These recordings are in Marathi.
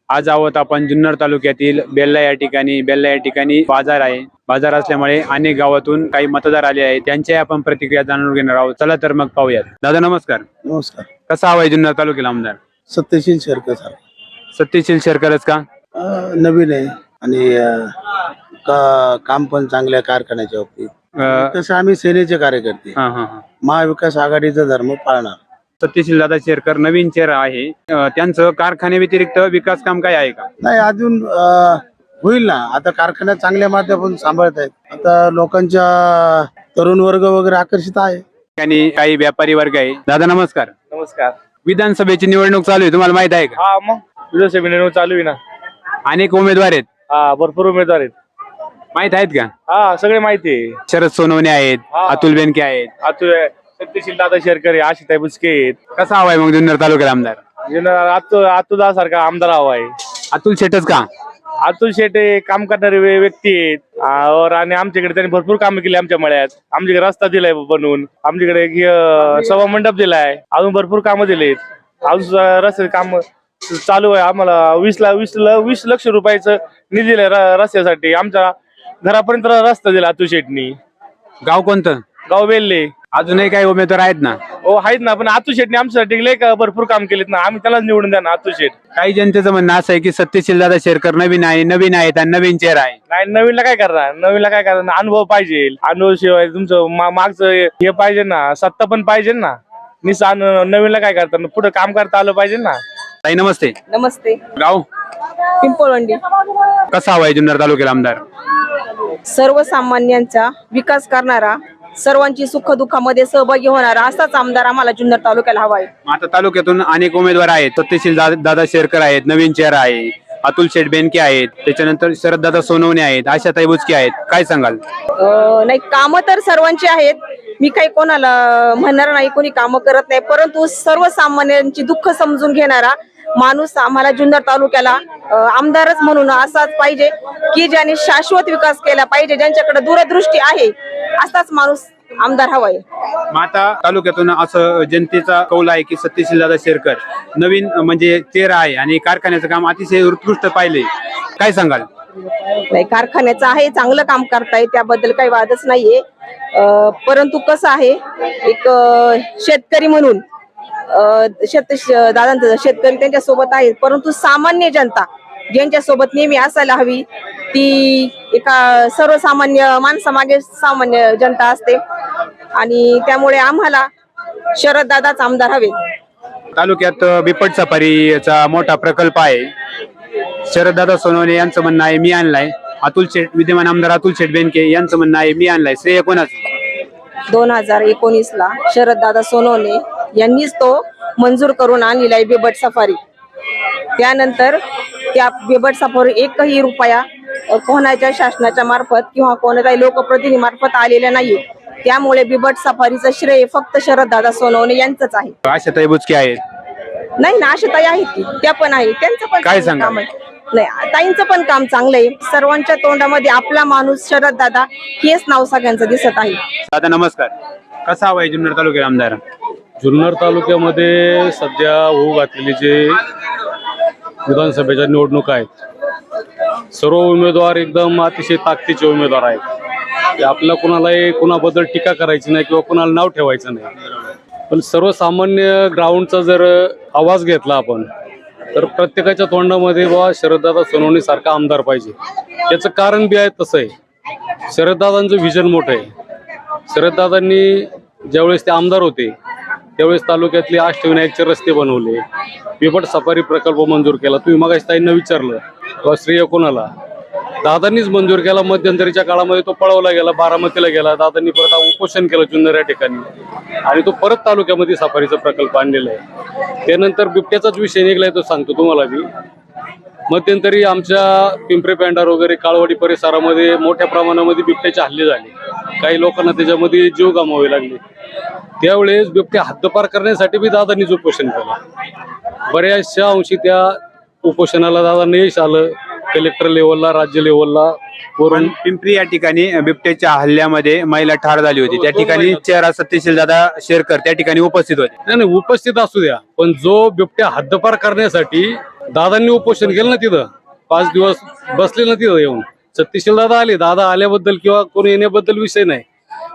आज आहोत आपण जुन्नर तालुक्यातील बेल्ला या ठिकाणी बाजार आहे. बाजार असल्यामुळे अनेक गावातून काही मतदार आले आहेत. त्यांच्या आपण प्रतिक्रिया जाणून घेणार आहोत. चला तर मग पाहूयात. दादा नमस्कार. नमस्कार. कसा हवाय जुन्नर तालुक्याला आमदार? सत्यशील शेरकर साहेब. सत्यशील शेरकरच का? नवीन आहे आणि काम पण चांगल्या कारखान्याच्या बाबतीत. तसं आम्ही सेनेचे कार्यकर्ते, महाविकास आघाडीचा धर्म पाळणार. सत्यशील दादा शेरकर नवीन चेहरा आहे. त्यांचं कारखान्या व्यतिरिक्त विकास काम काय आहे का? नाही, अजून होईल ना. आता कारखान्यात चांगल्या माध्यमातून सांभाळत आहेत. आता लोकांच्या तरुण वर्ग वगैरे आकर्षित आहे आणि काही व्यापारी वर्ग आहे. दादा नमस्कार. नमस्कार. विधानसभेची निवडणूक चालू आहे, तुम्हाला माहित आहे का? हा, मग विधानसभा निवडणूक चालू आहे ना. अनेक उमेदवार आहेत. हा, भरपूर उमेदवार आहेत. माहित आहेत का? हा, सगळे माहिती आहे. शरद सोनवणे आहेत, अतुल बेनके आहेत, सत्यशील दादा शेरकर आहे, आशिताई बुचके आहेत. कसा हवाय मग जुन्नर तालुक्याला आमदार? अतुल सारखा आमदार हवा आहे. अतुल शेटच का? अतुल शेटे काम करणारे व्यक्ती आहेत आणि आमच्याकडे त्यांनी भरपूर कामं केली. आमच्या मळ्यात आमच्याकडे रस्ता दिलाय बनवून, आमच्याकडे सभा मंडप दिलाय, अजून भरपूर कामं दिलेत. अजून रस्ते काम चालू आहे. आम्हाला 20 लक्ष रुपयाचं निधी दिलाय रस्त्यासाठी. आमच्या घरापर्यंत रस्ता दिला अतुल शेटनी. गाव कोणतं? गाव वेल्हे. अजूनही काही उमेदवार आहेत ना? हो, आहेत ना, पण अतुल शेटनी आमच्यासाठी लय भरपूर काम केलेत ना. आम्ही त्यालाच निवडून द्या ना, अतुल शेट. काही जनतेचं म्हणणं असं आहे की सत्यशील दादा शेरकर नवीन आहेत आणि नवीन चेहरा आहे. नाही, नवीनला काय करणार? अनुभव पाहिजे. अनुभव शिवाय तुमचं मागचं हे पाहिजे ना, सत्ता पण पाहिजे ना. नवीनला काय करतात? पुढे काम करता आलं पाहिजे ना. ताई नमस्ते. नमस्ते. गाव पिंपळवंडी. कसा हवाय जुन्नर तालुक्याला आमदार? सर्वसामान्यांचा विकास करणारा, सर्वांची सुख दुःखामध्ये सहभागी होणारा असाच आमदार आम्हाला जुन्नर तालुक्याला हवा आहे. आता तालुक्यातून अनेक उमेदवार आहेत. सत्यशील दादा शेरकर आहेत, नवीन चेहरा आहे, अतुल शेट बेनके आहेत, त्याच्यानंतर शरद दादा सोनवणे आहेत, आशाताई बुचके आहेत. काय सांगाल? नाही, कामं तर सर्वांची आहेत. मी काही कोणाला म्हणणार नाही कोणी कामं करत नाही, परंतु सर्वसामान्यांची दुःख समजून घेणारा माणूस आम्हाला जुन्नर तालुक्याला आमदारच म्हणून असाच पाहिजे की ज्याने शाश्वत विकास केला पाहिजे, ज्यांच्याकडे दूरदृष्टी आहे असाच माणूस आमदार हवाय. माता तालुक्यातून असं जनतेचा कौल आहे की सत्यशील दादा शेरकर नवीन म्हणजे चेहरा आहे आणि कारखान्याचं काम अतिशय उत्कृष्ट पाहिले. काय सांगाल? नाही, कारखान्याचं आहे, चांगलं काम करताय, त्याबद्दल काही वादच नाहीये. परंतु कसं आहे, एक शेतकरी म्हणून दादांचं शेतकरी त्यांच्या सोबत आहेत, परंतु सामान्य जनता ज्यांच्या सोबत नेहमी असायला हवी ती एका सर्वसामान्य माणसामागे सामान्य जनता असते आणि त्यामुळे आम्हाला शरद दादाच आमदार हवे. तालुक्यात बिपट सफारीचा मोठा प्रकल्प आहे. शरद दादा सोनवणे यांचं म्हणणं आहे मी आणलाय. विद्यमान आमदार अतुल शेट बेनके यांचं म्हणणं आहे मी आणलाय. श्रेय कोणाचं? 2019ला शरद दादा सोनवणे यांनीच तो मंजूर करून आणलेला आहे बिबट सफारी. त्यानंतर त्या बिबट सफारी एकही रुपया कोणाच्या शासनाच्या मार्फत किंवा कोणाच्याही लोकप्रतिनिधी मार्फत आलेला नाहीये. त्यामुळे बिबट सफारीचं श्रेय फक्त शरद दादा सोनवणे यांचंच आहे. आशाताई बुचके आहेत. नाही ना, आशाताई आहेत की त्या पण आहे, त्यांचं पण काय सांगा? काम आहे. नाही, ताईंचं पण काम चांगलं आहे. सर्वांच्या तोंडामध्ये आपला माणूस शरद दादा हेच नाव सगळ्यांचं दिसत आहे. दादा नमस्कार. कसा हवाय जुन्नर तालुक्याला आमदार? जुन्नर तालुक्यामध्ये सध्या होऊ घातलेली जे विधानसभेच्या निवडणूक आहेत, सर्व उमेदवार एकदम अतिशय ताकदीचे उमेदवार आहेत. आपल्याला कुणालाही कुणाबद्दल टीका करायची नाही किंवा कुणाला नाव ठेवायचं नाही, पण सर्वसामान्य ग्राउंडचा जर आवाज घेतला आपण तर प्रत्येकाच्या तोंडामध्ये बाबा शरददादा सोनवणे सारखा आमदार पाहिजे. त्याचं कारण बी आहे तसं आहे. शरददादांचं व्हिजन मोठं आहे. शरददादांनी ज्यावेळेस ते आमदार होते त्यावेळेस तालुक्यातले अष्टविनायकचे रस्ते बनवले, बिबट सफारी प्रकल्प मंजूर केला. तुम्ही मगाशी ताईंना विचारलं किंवा श्रेय कोणाला? दादांनीच मंजूर केला. मध्यंतरीच्या काळामध्ये तो पळवला गेला, बारामतीला गेला. दादांनी परत उपोषण केलं जुन्नर या ठिकाणी आणि तो परत तालुक्यामध्ये सफारीचा प्रकल्प आणलेला आहे. त्यानंतर बिबट्याचाच विषय निघलाय, तो सांगतो तुम्हाला मी. मध्यंतरी आमच्या पिंपरी पेंढार वगैरे काळवाडी परिसरामध्ये मोठ्या प्रमाणामध्ये बिबट्याचे हल्ले झाले. काही लोकांना त्याच्यामध्ये जीव गमावे लागले. त्यावेळेस बिबट्या हद्दपार करण्यासाठी बी दादांनीच उपोषण केलं. बऱ्याचशा अंशी त्या उपोषणाला दादांनी यश आलं. कलेक्टर लेवलला, राज्य लेवलला, वरून पिंपरी या ठिकाणी बिबट्याच्या हल्ल्यामध्ये महिला ठार झाली होती. त्या ठिकाणी चेहरा सत्यशील दादा शेरकर त्या ठिकाणी उपस्थित होते. नाही, उपस्थित असू द्या, पण जो बिबट्या हद्दपार करण्यासाठी दादांनी उपोषण केलं ना तिथं, 5 दिवस बसले ना तिथं येऊन. सत्यशील दादा आले, दादा आल्याबद्दल किंवा कोणी येण्याबद्दल विषय नाही,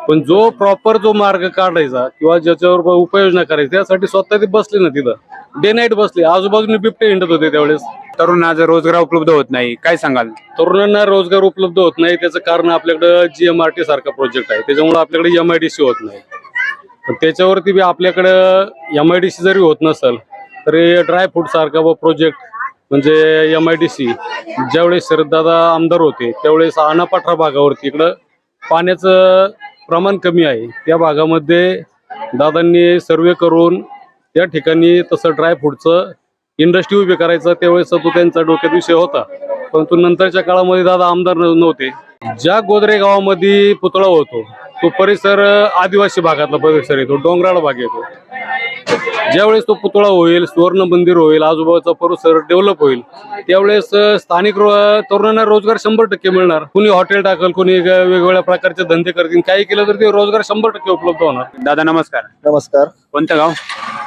पण जो प्रॉपर जो मार्ग काढायचा किंवा ज्याच्यावर उपाययोजना करायची त्यासाठी स्वतः ते बसले ना तिथं, डे नाईट बसले. आजूबाजूने बिबटे हिंडत होते त्यावेळेस. तरुणांना जर रोजगार उपलब्ध होत नाही, काय सांगाल? तरुणांना रोजगार उपलब्ध होत नाही त्याचं कारण आपल्याकडे GMRT सारखा प्रोजेक्ट आहे, त्याच्यामुळे आपल्याकडे MIDC होत नाही. पण त्याच्यावरती बी आपल्याकडं MIDC जरी होत नसेल तरी ड्रायफ्रूट सारखा प्रोजेक्ट म्हणजे MIDC ज्यावेळेस शरददादा आमदार होते त्यावेळेस आनापाठरा भागावरती इकडं पाण्याचं प्रमाण कमी आहे, त्या भागामध्ये दादांनी सर्वे करून त्या ठिकाणी तसं ड्रायफ्रूटचं इंडस्ट्री उभी करायचं त्यावेळेस तो त्यांचा डोक्यात विषय होता. परंतु नंतरच्या काळामध्ये दादा आमदार नव्हते. ज्या गोदरे गावामध्ये पुतळा होतो तो परिसर आदिवासी भागातला परिसर येतो, डोंगराळ भाग येतो. ज्यावेळेस तो पुतळा होईल, सुवर्ण मंदिर होईल, आजूबाजूचा परिसर डेव्हलप होईल, त्यावेळेस स्थानिक तरुणांना रोजगार 100% मिळणार. कुणी हॉटेल टाकल, कुणी वेगवेगळ्या प्रकारचे धंदे करतील, काही केलं तर ते रोजगार 100% उपलब्ध होणार. दादा नमस्कार. नमस्कार. कोणतं गाव?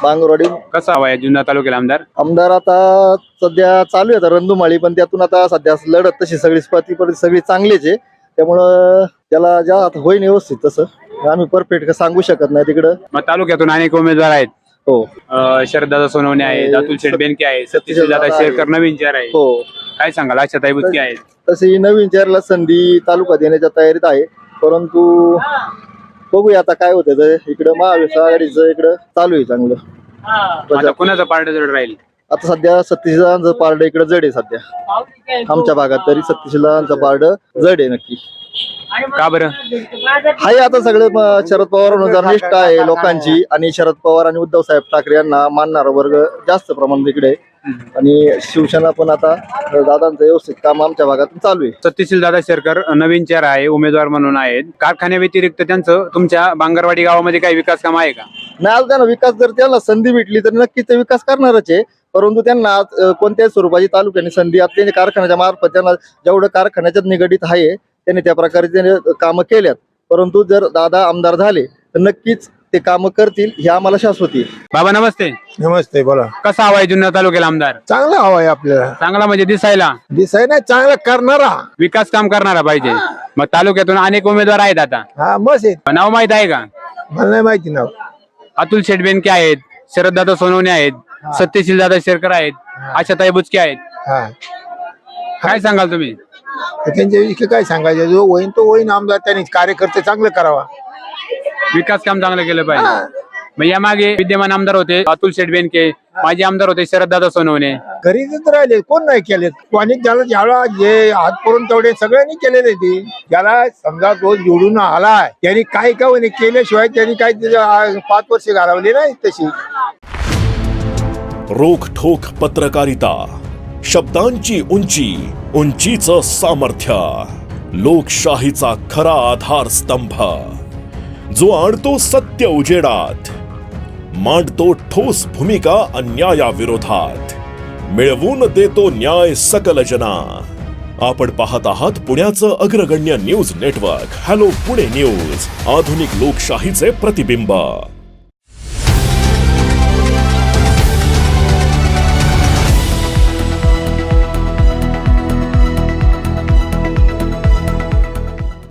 बांगरवाडी. कसा हवा आहे जुन्नर तालुक्याला आमदार आता सध्या चालू आहे रंधुमाळी, पण त्यातून आता सध्या लढत तशी सगळी चांगलीच आहे, त्यामुळं त्याला ज्या आता होईन व्यवस्थित तसं आम्ही परफेक्ट सांगू शकत नाही तिकडं. मग तालुक्यातून अनेक उमेदवार आहेत. हो शरददादा सोनवणे आहेत, अतुल शेठ बेनके आहे, सतीश दादा शेरकर नवीन चेहरा आहे. हो काय सांगाल? आशाताई बुचके आहेत. तशी नवीन चेहऱ्याला संधी तालुक्यात येण्याच्या तयारीत आहे, परंतु बघूया आता काय होतं. तर इकडं महाविकास आघाडीचं इकडं चालू आहे चांगलं. आता कोणाचं पार्ट जड राहील? आता सध्या सतीशदादांचं पारड इकडे जड आहे. सध्या आमच्या भागात तरी सतीशदादांचं पारड जड आहे नक्की. का बरं? हाय आता सगळे शरद पवारांनुसार निष्ठा आहे लोकांची, आणि शरद पवार आणि उद्धव साहेब ठाकरे यांना मानणारा वर्ग जास्त प्रमाणात इकडे आहे. आणि शिवसेना पण आता दादांचं व्यवस्थित काम आमच्या भागातून चालू आहे. सतीशील दादा शेरकर नवीन चेहरा आहे, उमेदवार म्हणून आहेत. कारखान्या व्यतिरिक्त त्यांचं तुमच्या बांगरवाडी गावामध्ये काही विकास काम आहे का? नाही, आज त्यांना विकास जर त्यांना संधी भेटली तर नक्कीच ते विकास करणारच आहे, परंतु त्यांना कोणत्याही स्वरूपाची तालुक्याने संधी आता त्यांनी कारखान्याच्या मार्फत त्यांना जेवढं कारखान्याच्यात निगडीत आहे त्यांनी त्या प्रकारे त्यांनी कामं केल्यात. परंतु जर दादा आमदार झाले तर नक्कीच ते कामं करतील हे आम्हाला शाश्वती आहे. बाबा नमस्ते. नमस्ते, बोला. कसा हवा आहे जुन्नर तालुक्याला आमदार? चांगला हवा आहे आपल्याला. चांगला म्हणजे दिसायला दिसाय नाही, चांगला करणारा, विकास काम करणारा पाहिजे. मग तालुक्यातून अनेक उमेदवार आहेत. आता हा मस्त आहे. नाव माहित आहे का? मला नाही माहिती नाव. अतुल शेठ बेनके आहेत, शरददादा सोनवणे आहेत, सत्यशील दादा शेरकर आहेत, आशाताई बुचके आहेत. हा, काय सांगाल तुम्ही? त्यांच्याविषयी काय सांगायचं? जो होईन तो होईन आमदार, त्यांनी कार्यकर्ते चांगलं करावा, विकास काम चांगलं केलं पाहिजे. मग यामागे विद्यमान आमदार होते अतुल शेठ बेनके, माजी आमदार होते शरददादा सोनवणे. घरीच राहिले, कोण नाही केले. आणि ज्याला ज्याला जे हात करून तेवढे सगळ्यांनी केलेले ते, ज्याला समजा तो जोडून आलाय त्यांनी काय का केल्याशिवाय त्यांनी काय 5 वर्ष घालवली नाही तशी. रोखठोक पत्रकारिता, शब्दांची उंची, उंचीचं सामर्थ्य, लोकशाहीचा खरा आधारस्तंभ, जो आणतो सत्य उजेडात, मांडतो ठोस भूमिका अन्यायाविरोधात, मिळवून देतो न्याय सकल जना. आपण पाहत आहात पुण्याचं अग्रगण्य news network hello Pune news, आधुनिक लोकशाहीचे प्रतिबिंब.